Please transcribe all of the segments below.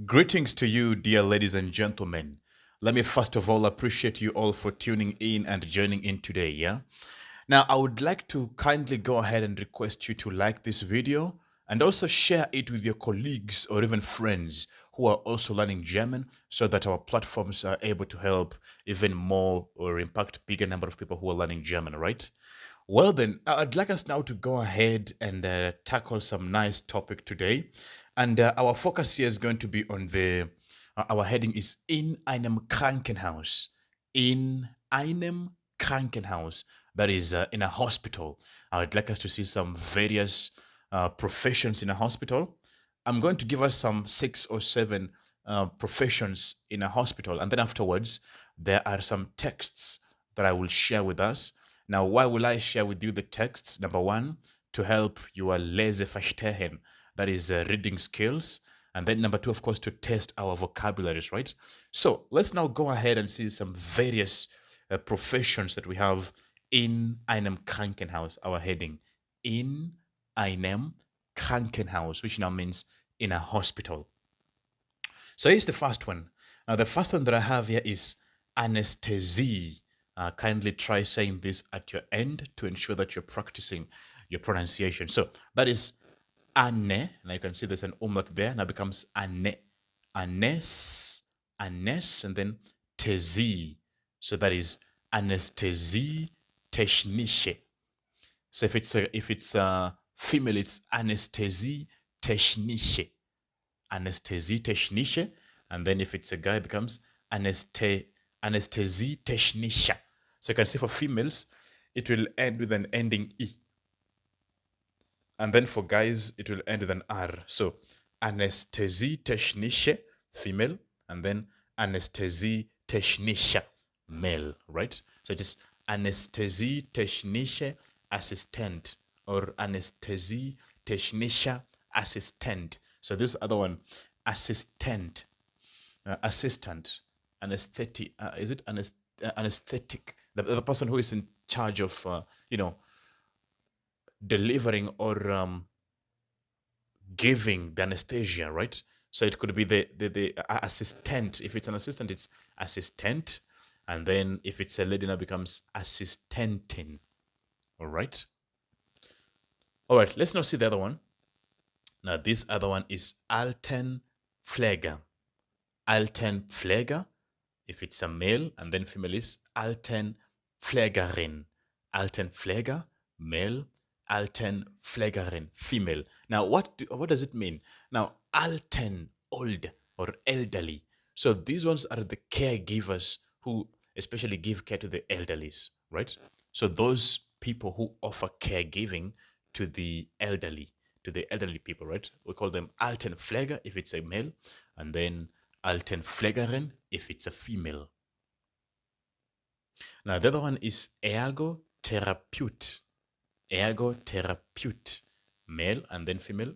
Greetings to you, dear ladies and gentlemen. Let me first of all appreciate you all for tuning in and joining in today, yeah? Now, I would like to kindly go ahead and request you to like this video and also share it with your colleagues or even friends who are also learning German so that our platforms are able to help even more or impact bigger number of people who are learning German, right? Well, then, I'd like us now to go ahead and tackle some nice topic today. And our focus here is going to be on our heading is in einem Krankenhaus. In einem Krankenhaus. That is in a hospital. I would like us to see some various professions in a hospital. I'm going to give us some 6 or 7 professions in a hospital. And then afterwards, there are some texts that I will share with us. Now, why will I share with you the texts? Number one, to help your Leseverstehen, that is reading skills. And then number two, of course, to test our vocabularies, right? So let's now go ahead and see some various professions that we have in einem Krankenhaus, our heading. In einem Krankenhaus, which now means in a hospital. So here's the first one. Now, the first one that I have here is anesthesia. Kindly try saying this at your end to ensure that you're practicing your pronunciation. So that is ane. Now you can see there's an umlaut there. Now becomes ane. Anes, and then tesi. So that is anesthesie technische. So if it's a female, it's anesthesie technische. Anesthesie technische. And then if it's a guy, it becomes anesthesie technische. So you can see for females, it will end with an ending E. And then for guys, it will end with an R. So Anästhesie technische, female, and then Anästhesie technische, male, right? So it is Anästhesie technische Assistent or Anästhesie technische Assistent. So this other one, assistant, assistant, anesthetic, is it anesthetic? The person who is in charge of, delivering or giving the anesthesia, right? So it could be the assistant. If it's an assistant, it's assistant. And then if it's a lady, now becomes assistentin. All right. All right, let's now see the other one. Now, this other one is Altenpfleger. Altenpfleger, if it's a male, and then female is Altenpflegerin. Altenpfleger, male, Altenpflegerin, female. Now, what does it mean? Now, Alten, old or elderly. So these ones are the caregivers who especially give care to the elderlies, right? So those people who offer caregiving to the elderly people, right? We call them Altenpfleger if it's a male, and then Altenpflegerin if it's a female. Now, the other one is ergotherapeut. Ergotherapeut, male and then female.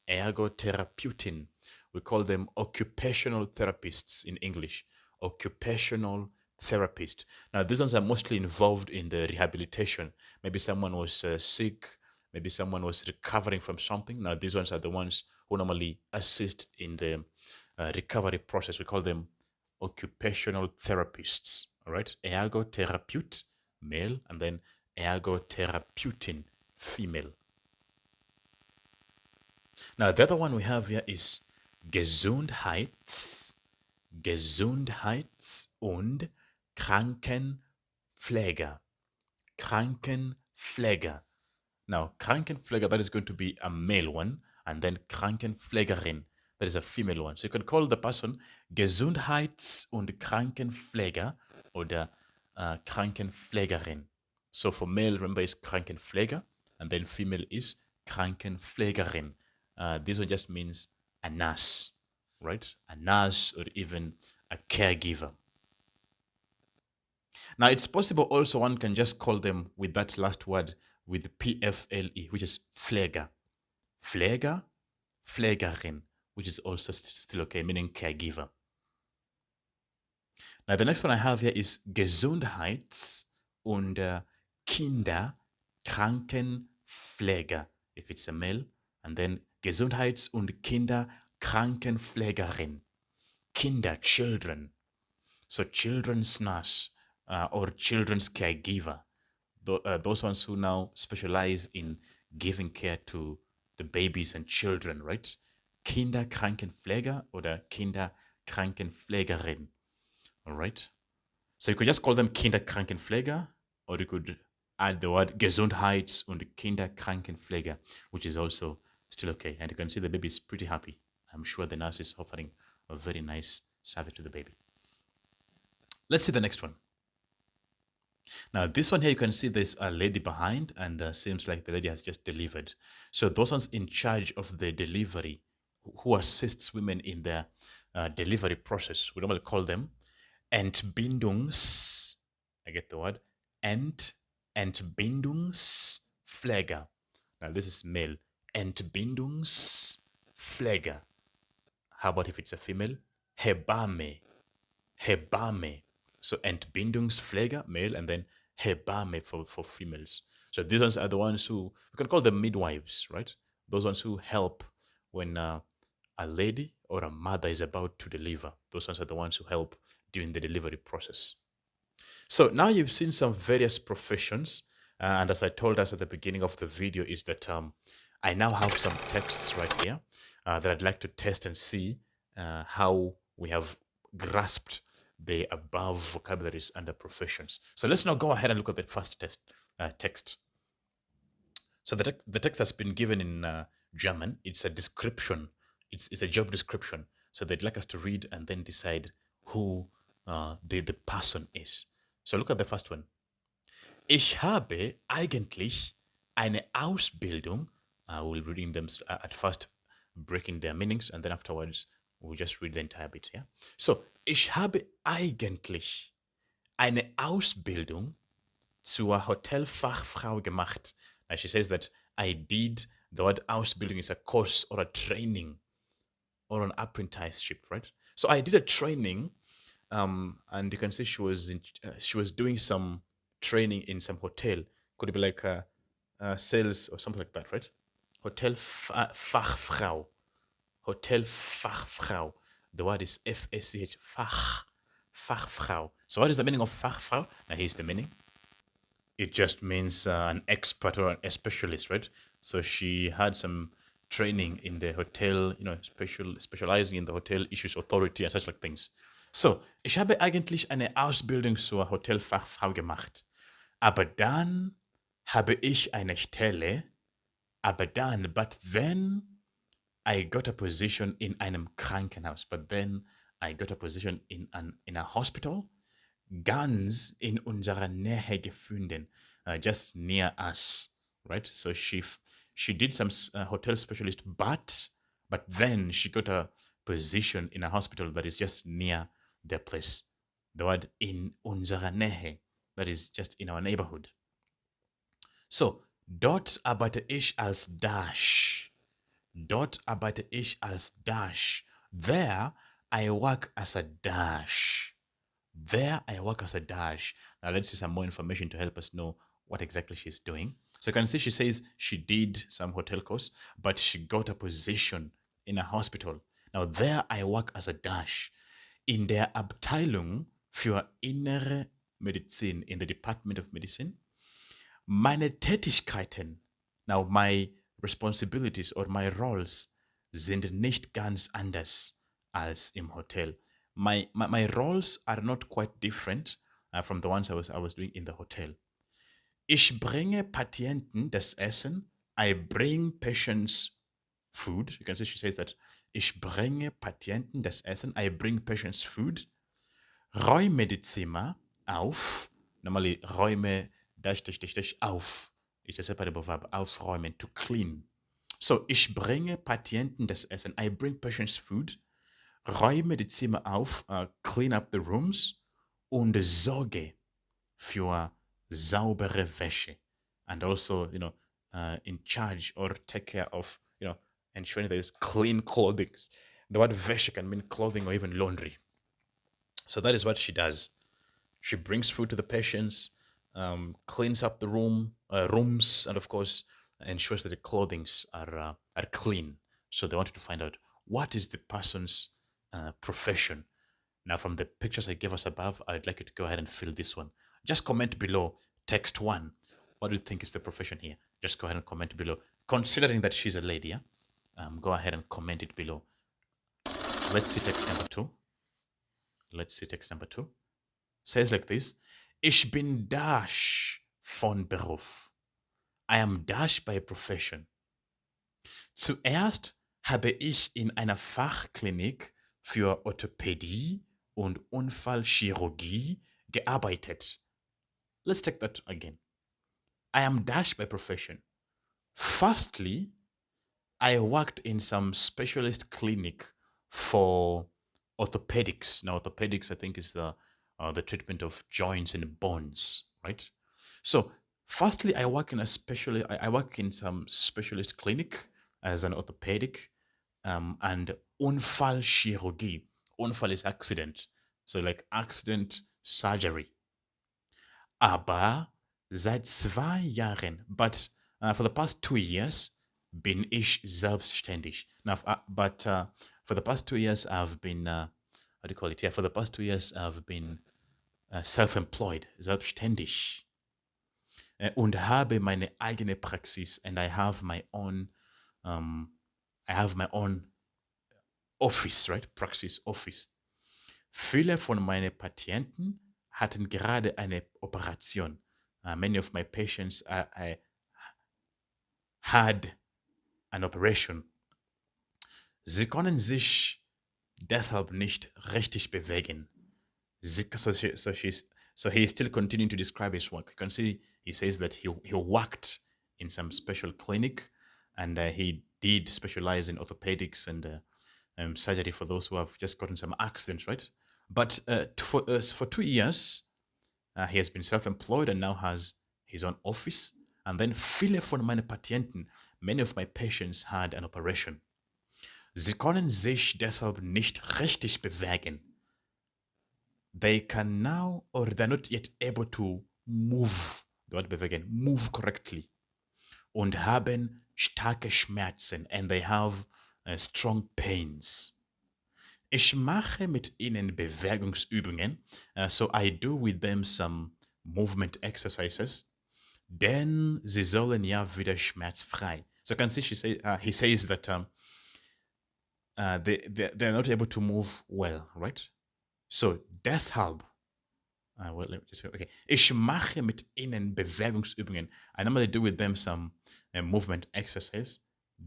Ergotherapeutin. We call them occupational therapists in English. Occupational therapist. Now, these ones are mostly involved in the rehabilitation. Maybe someone was sick. Maybe someone was recovering from something. Now, these ones are the ones who normally assist in the recovery process. We call them occupational therapists. All right. Ergotherapeut, male, and then ergotherapeutin, female. Now, the other one we have here is Gesundheits und Krankenpfleger. Krankenpfleger. Now, Krankenpfleger, that is going to be a male one, and then Krankenpflegerin, that is a female one. So you can call the person Gesundheits- und Krankenpfleger oder Krankenpflegerin. So for male, remember, is Krankenpfleger, and then female is Krankenpflegerin. This one just means a nurse, right? A nurse or even a caregiver. Now, it's possible also one can just call them with that last word with PFLE, which is Pfleger. Pfleger, Pflegerin, which is also still okay, meaning caregiver. Now, the next one I have here is Gesundheits- und Kinderkrankenpfleger, if it's a male, and then Gesundheits- und Kinderkrankenpflegerin, Kinder, children. So children's nurse or children's caregiver, those ones who now specialize in giving care to the babies and children, right? Kinderkrankenpfleger oder Kinderkrankenpflegerin, all right? So you could just call them Kinderkrankenpfleger, or you could add the word Gesundheits- und Kinderkrankenpfleger, which is also still okay. And you can see the baby is pretty happy. I'm sure the nurse is offering a very nice service to the baby. Let's see the next one. Now, this one here, you can see there's a lady behind, and seems like the lady has just delivered. So those ones in charge of the delivery, who assists women in their delivery process, we normally call them Entbindungs, I get the word, Entbindungspfleger. Now, this is male. Entbindungspfleger. How about if it's a female? Hebamme. Hebamme. So Entbindungspfleger, male, and then Hebamme for females. So these ones are the ones who, we can call them midwives, right? Those ones who help when a lady or a mother is about to deliver. Those ones are the ones who help during the delivery process. So now you've seen some various professions. And as I told us at the beginning of the video, is that I now have some texts right here that I'd like to test and see how we have grasped the above vocabularies under professions. So let's now go ahead and look at the first text. So the text has been given in German. It's a description. It's a job description. So they'd like us to read and then decide who the person is. So look at the first one. Ich habe eigentlich eine Ausbildung. We'll reading them at first, breaking their meanings, and then afterwards we'll just read the entire bit. Yeah. So ich habe eigentlich eine Ausbildung zur Hotelfachfrau gemacht. Now she says that I did, the word Ausbildung is a course or a training or an apprenticeship, right? So I did a training, and you can see she was doing some training in some hotel. Could it be like sales or something like that, right? Hotelfachfrau. Hotelfachfrau. The word is F-A-C-H. Fachfrau. So what is the meaning of Fachfrau? Now here's the meaning. It just means an expert or a specialist, right? So she had some training in the hotel, specializing in the Hotel Issues Authority and such like things. So, ich habe eigentlich eine Ausbildung zur Hotelfachfrau gemacht. Aber dann habe ich eine Stelle, but then I got a position in einem Krankenhaus. But then I got a position in a hospital, ganz in unserer Nähe gefunden, just near us, right? So she did some hotel specialist, but then she got a position in a hospital that is just near their place. The word in unserer Nähe, that is just in our neighborhood. So, dort arbeite ich als Dash. Dort arbeite ich als Dash. There, I work as a Dash. There, I work as a Dash. Now, let's see some more information to help us know what exactly she's doing. So you can see she says she did some hotel course, but she got a position in a hospital. Now, there, I work as a Dash. In der Abteilung für innere Medizin, in the Department of Medicine. Meine Tätigkeiten, now my responsibilities or my roles, sind nicht ganz anders als im Hotel. My roles are not quite different from the ones I was doing in the hotel. Ich bringe Patienten das Essen. I bring patients food. You can see she says that. Ich bringe Patienten das Essen. I bring patients food. Räume die Zimmer auf. Normally, räume auf is a separable verb. Aufräumen, to clean. So, ich bringe Patienten das Essen. I bring patients food. Räume die Zimmer auf, clean up the rooms. Und sorge für saubere Wäsche. And also, in charge or take care of, ensuring there is clean clothing. The word Wäsche can mean clothing or even laundry. So that is what she does. She brings food to the patients, cleans up the rooms, and of course ensures that the clothings are clean. So they wanted to find out what is the person's profession. Now, from the pictures I gave us above, I'd like you to go ahead and fill this one. Just comment below text one. What do you think is the profession here? Just go ahead and comment below. Considering that she's a lady, yeah? Go ahead and comment it below. Let's see text number two. Let's see text number two. Says like this. Ich bin Dash von Beruf. I am Dash by profession. Zuerst habe ich in einer Fachklinik für Orthopädie und Unfallchirurgie gearbeitet. Let's take that again. I am Dash by profession. Firstly, I worked in some specialist clinic for orthopedics. Now, orthopedics, I think, is the treatment of joints and bones, right? So, firstly, I work in I work in some specialist clinic as an orthopedic, and Unfallchirurgie. Unfall is accident, so like accident surgery. Aber seit 2 Jahren, but for the past 2 years, bin ich selbstständig. Now, for the past 2 years, I've been, how do you call it? Yeah, for the past 2 years, I've been self-employed, selbstständig. Und habe meine eigene Praxis, and I have my own office, right? Praxis, office. Viele von meinen Patienten hatten gerade eine Operation. Many of my patients had an operation. Sie können sich deshalb nicht richtig bewegen. So he is still continuing to describe his work. You can see he says that he worked in some special clinic, and he did specialize in orthopedics and surgery for those who have just gotten some accidents, right? But for 2 years, he has been self-employed and now has his own office. And then viele von meinen Patienten, many of my patients had an operation. Sie können sich deshalb nicht richtig bewegen. They can now, or they're not yet able to move, the word bewegen, move correctly. Und haben starke Schmerzen, and they have strong pains. Ich mache mit ihnen Bewegungsübungen, so I do with them some movement exercises, denn sie sollen ja wieder schmerzfrei. So you can see he says that they're not able to move well, right? So deshalb, well, let me just say, okay. Ich mache mit ihnen Bewegungsübungen. I normally do with them some movement exercise.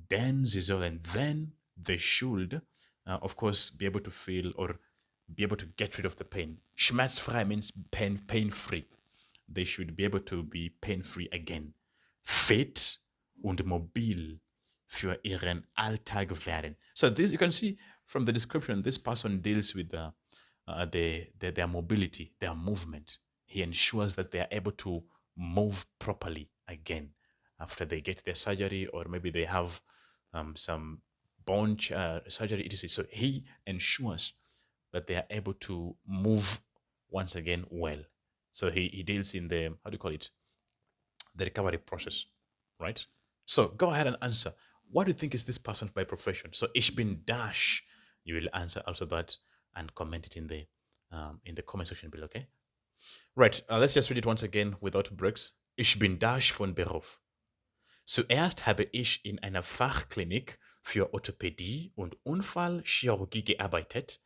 Then they should, of course, be able to feel or be able to get rid of the pain. Schmerzfrei means pain-free. They should be able to be pain-free again. Fit und mobil für ihren Alltag werden. So this, you can see from the description, this person deals with their mobility, their movement. He ensures that they are able to move properly again after they get their surgery, or maybe they have some bone surgery, etc. So he ensures that they are able to move once again well. So he deals in the, how do you call it, the recovery process, right? So go ahead and answer. What do you think is this person by profession? So ich bin Dash. You will answer also that and comment it in the comment section below, okay? Right, let's just read it once again without breaks. Ich bin Dash von Beruf. Zuerst habe ich in einer Fachklinik für Orthopädie und Unfallchirurgie gearbeitet,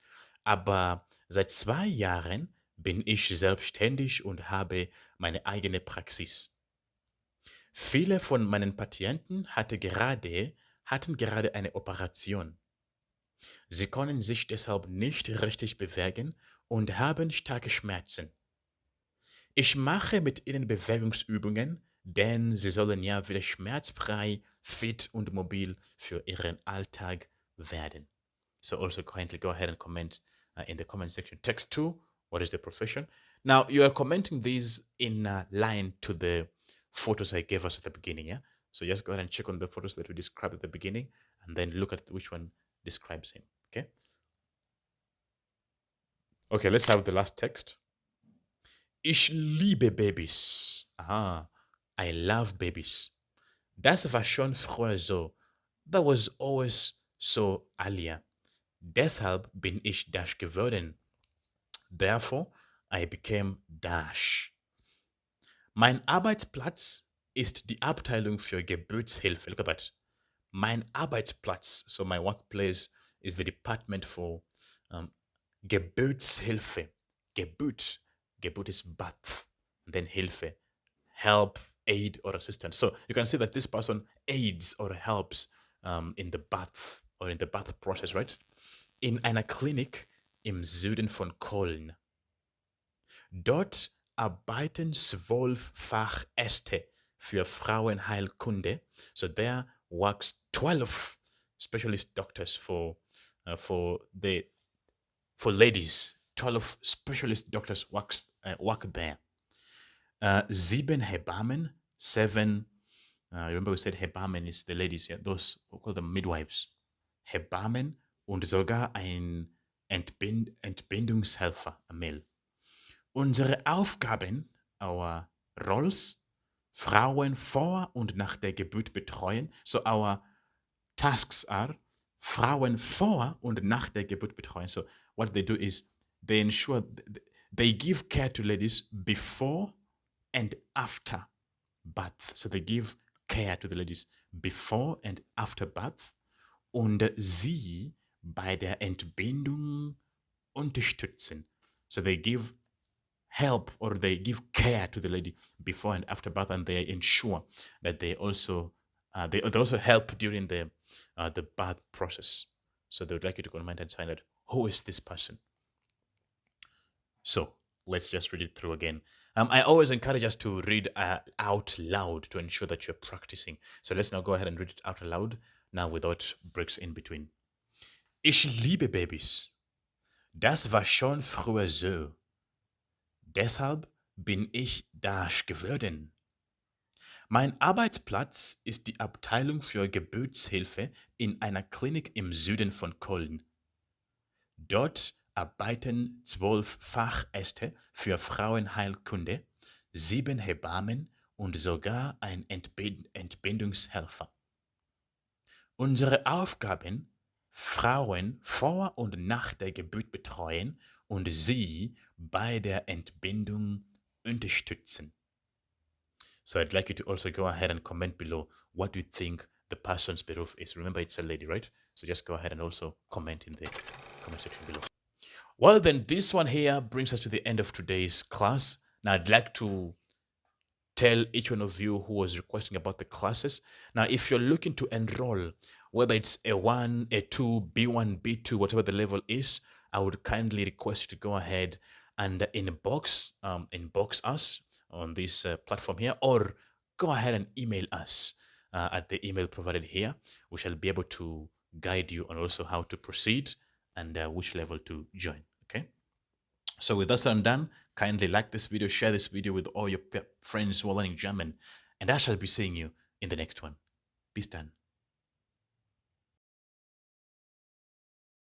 aber seit 2 Jahren bin ich selbstständig und habe meine eigene Praxis. Viele von meinen Patienten hatten gerade eine Operation. Sie können sich deshalb nicht richtig bewegen und haben starke Schmerzen. Ich mache mit ihnen Bewegungsübungen, denn sie sollen ja wieder schmerzfrei, fit und mobil für ihren Alltag werden. So also kindly go ahead and comment in the comment section. Text 2, what is the profession? Now, you are commenting these in line to the photos I gave us at the beginning, yeah? So just go ahead and check on the photos that we described at the beginning, and then look at which one describes him, okay? Okay, let's have the last text. Ich liebe Babys. Ah, I love babies. Das war schon früher so. That was always so earlier. Deshalb bin ich dash geworden. Therefore, I became dash. Mein Arbeitsplatz ist die Abteilung für Geburtshilfe. Look at that. Mein Arbeitsplatz, so my workplace, is the department for um, Geburtshilfe. Geburt. Geburt is birth. And then Hilfe. Help, aid, or assistance. So you can see that this person aids or helps in the birth or in the birth process, right? In einer Klinik im Süden von Köln. Dort arbeiten 12 Fachärzte für Frauenheilkunde. So there works 12 specialist doctors for the for ladies. 12 specialist doctors work there. 7 Hebammen, 7. Remember we said Hebammen is the ladies, yeah, those we call them midwives. Hebammen und sogar ein Entbindungshelfer, a male. Unsere Aufgaben, our roles, Frauen vor und nach der Geburt betreuen. So our tasks are Frauen vor und nach der Geburt betreuen. So what they do is they ensure they give care to ladies before and after birth. So they give care to the ladies before and after birth und sie bei der Entbindung unterstützen. So they give help or they give care to the lady before and after birth, and they ensure that they also help during the birth process. So they would like you to comment and find out who is this person. So let's just read it through again. I always encourage us to read out loud to ensure that you're practicing. So let's now go ahead and read it out loud now without breaks in between. Ich liebe Babys. Das war schon früher so. Deshalb bin ich dash geworden. Mein Arbeitsplatz ist die Abteilung für Geburtshilfe in einer Klinik im Süden von Köln. Dort arbeiten 12 Fachärzte für Frauenheilkunde, 7 Hebammen und sogar ein Entbindungshelfer. Unsere Aufgaben: Frauen vor und nach der Geburt betreuen und sie bei der Entbindung unterstützen. So I'd like you to also go ahead and comment below what you think the person's beruf is. Remember, it's a lady, right? So just go ahead and also comment in the comment section below. Well, then this one here brings us to the end of today's class. Now I'd like to tell each one of you who was requesting about the classes. Now, if you're looking to enroll, whether it's A1, A2, B1, B2, whatever the level is, I would kindly request you to go ahead and inbox us on this platform here, or go ahead and email us at the email provided here. We shall be able to guide you on also how to proceed and which level to join. Okay. So with that said and done, kindly like this video, share this video with all your friends who are learning German, and I shall be seeing you in the next one. Peace done.